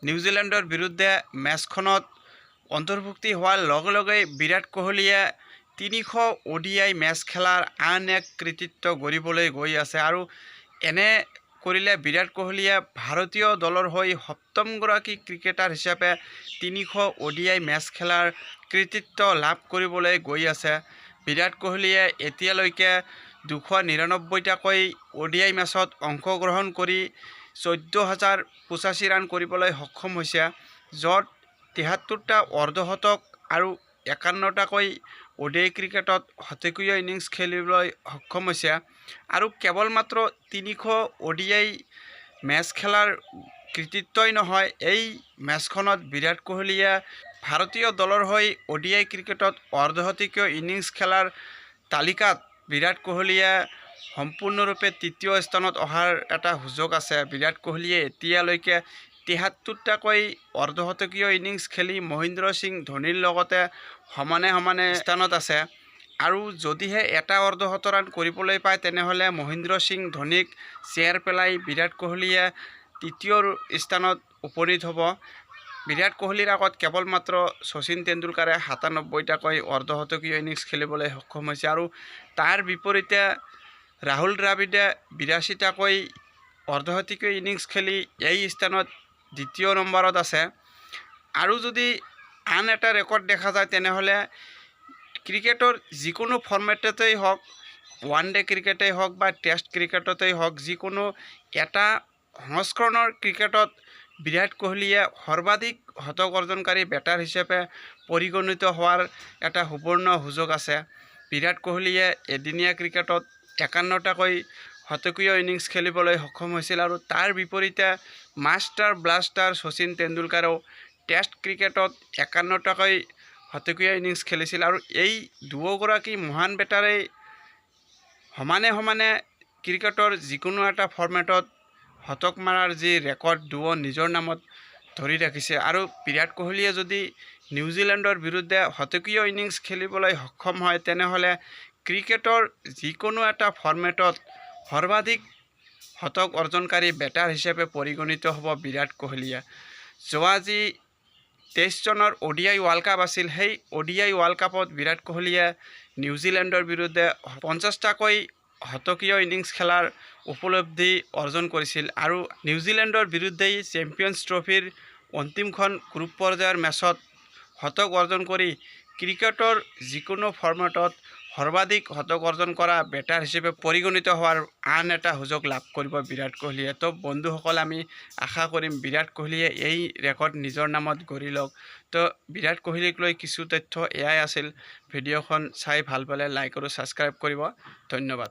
নিউজিলেণ্ডৰ বিৰুদ্ধে মেচখনত অন্তৰ্ভুক্তি হোৱাৰ লগে লগে বিৰাট কোহলীয়ে ৩০০ ODI মেচ খেলাৰ আন এক কৃতিত্ব গঢ়িবলৈ গৈ আছে আৰু এনে কৰিলে বিৰাট কোহলীয়ে ভাৰতীয় দলৰ হৈ সপ্তমগৰাকী ক্ৰিকেটাৰ হিচাপে ৩০০ ODI মেচ খেলাৰ কৃতিত্ব লাভ কৰিবলৈ গৈ আছে। বিৰাট কোহলীয়ে এতিয়ালৈকে ২৯৯টাকৈ ODI মেচত অংশগ্ৰহণ কৰি ১৪,০৮৫ ৰান কৰিবলৈ সক্ষম হৈছে, য'ত ৭৩টা অৰ্ধশতক আৰু ৫১টাকৈ ODI ক্ৰিকেটত শতকীয় ইনিংছ খেলিবলৈ সক্ষম হৈছে আৰু কেৱল মাত্ৰ ৩০০ ODI মেচ খেলাৰ কৃতিত্বই নহয়, এই মেচখনত বিৰাট কোহলীয়ে ভাৰতীয় দলৰ হৈ ODI ক্ৰিকেটত অৰ্ধশতকীয় ইনিংছ খেলাৰ তালিকাত বিৰাট কোহলীয়ে সম্পূৰ্ণৰূপে তৃতীয় স্থানত অহাৰ এটা সুযোগ আছে। বিৰাট কোহলীয়ে এতিয়ালৈকে ৭৩টাকৈ অৰ্ধশতকীয় ইনিংছ খেলি মহেন্দ্ৰ সিং ধোনীৰ লগতে সমানে সমানে স্থানত আছে আৰু যদিহে এটা অৰ্ধশত ৰান কৰিবলৈ পায় তেনেহ'লে মহেন্দ্ৰ সিং ধোনীক চেৰ পেলাই বিৰাট কোহলীয়ে তৃতীয় স্থানত উপনীত হ'ব। বিৰাট কোহলীৰ আগত কেৱল মাত্ৰ শচীন তেণ্ডুলকাৰে ৯৭টাকৈ অৰ্ধশতকীয় ইনিংছ খেলিবলৈ সক্ষম হৈছে আৰু তাৰ বিপৰীতে ৰাহুল দ্ৰাবিড়ে ৮২টাকৈ অৰ্ধশতকীয় ইনিংছ খেলি এই স্থানত দ্বিতীয় নম্বৰত আছে। আৰু যদি আন এটা ৰেকৰ্ড দেখা যায় তেনেহ'লে ক্ৰিকেটৰ যিকোনো ফৰ্মেটতেই হওক, ওৱান ডে ক্ৰিকেটেই হওক বা টেষ্ট ক্ৰিকেটতেই হওক, যিকোনো এটা সংস্কৰণৰ ক্ৰিকেটত বিৰাট কোহলীয়ে সৰ্বাধিক শতক অৰ্জনকাৰী বেটাৰ হিচাপে পৰিগণিত হোৱাৰ এটা সুবৰ্ণ সুযোগ আছে। বিৰাট কোহলীয়ে এদিনীয়া ক্ৰিকেটত ৫১টাকৈ শতকীয় ইনিংছ খেলিবলৈ সক্ষম হৈছিল আৰু তাৰ বিপৰীতে মাষ্টাৰ ব্লাষ্টাৰ শচীন তেণ্ডুলকাৰেও টেষ্ট ক্ৰিকেটত ৫১টাকৈ শতকীয় ইনিংছ খেলিছিল আৰু এই দুয়োগৰাকী মহান বেটাৰেই সমানে সমানে ক্ৰিকেটৰ যিকোনো এটা ফৰ্মেটত শতক মাৰাৰ যি ৰেকৰ্ড দুয়ো নিজৰ নামত ধৰি ৰাখিছে আৰু বিৰাট কোহলীয়ে যদি নিউজিলেণ্ডৰ বিৰুদ্ধে শতকীয় ইনিংছ খেলিবলৈ সক্ষম হয় তেনেহ'লে ক্ৰিকেটৰ যিকোনো এটা ফৰ্মেটত সৰ্বাধিক শতক অৰ্জনকাৰী বেটাৰ হিচাপে পৰিগণিত হ'ব বিৰাট কোহলীয়ে। যোৱা যি ২৩ চনৰ ODI ৱৰ্ল্ড কাপ আছিল, সেই ODI ৱৰ্ল্ড কাপত বিৰাট কোহলীয়ে নিউজিলেণ্ডৰ বিৰুদ্ধে ৫০টাকৈ শতকীয় ইনিংছ খেলাৰ উপলব্ধি অৰ্জন কৰিছিল আৰু নিউজিলেণ্ডৰ বিৰুদ্ধেই চেম্পিয়নছ ট্ৰফিৰ অন্তিমখন গ্ৰুপ পৰ্যায়ৰ মেচত শতক অৰ্জন কৰি ক্ৰিকেটৰ যিকোনো ফৰ্মেটত সৰ্বাধিক শতক অৰ্জন কৰা বেটাৰ হিচাপে পৰিগণিত হোৱাৰ আন এটা সুযোগ লাভ কৰিব বিৰাট কোহলীয়ে। তো বন্ধুসকল, আমি আশা কৰিম বিৰাট কোহলীয়ে এই ৰেকৰ্ড নিজৰ নামত গঢ়ি লওক। তো বিৰাট কোহলীক লৈ কিছু তথ্য এয়াই আছিল। ভিডিঅ'খন চাই ভাল পালে লাইক আৰু ছাবস্ক্ৰাইব কৰিব। ধন্যবাদ।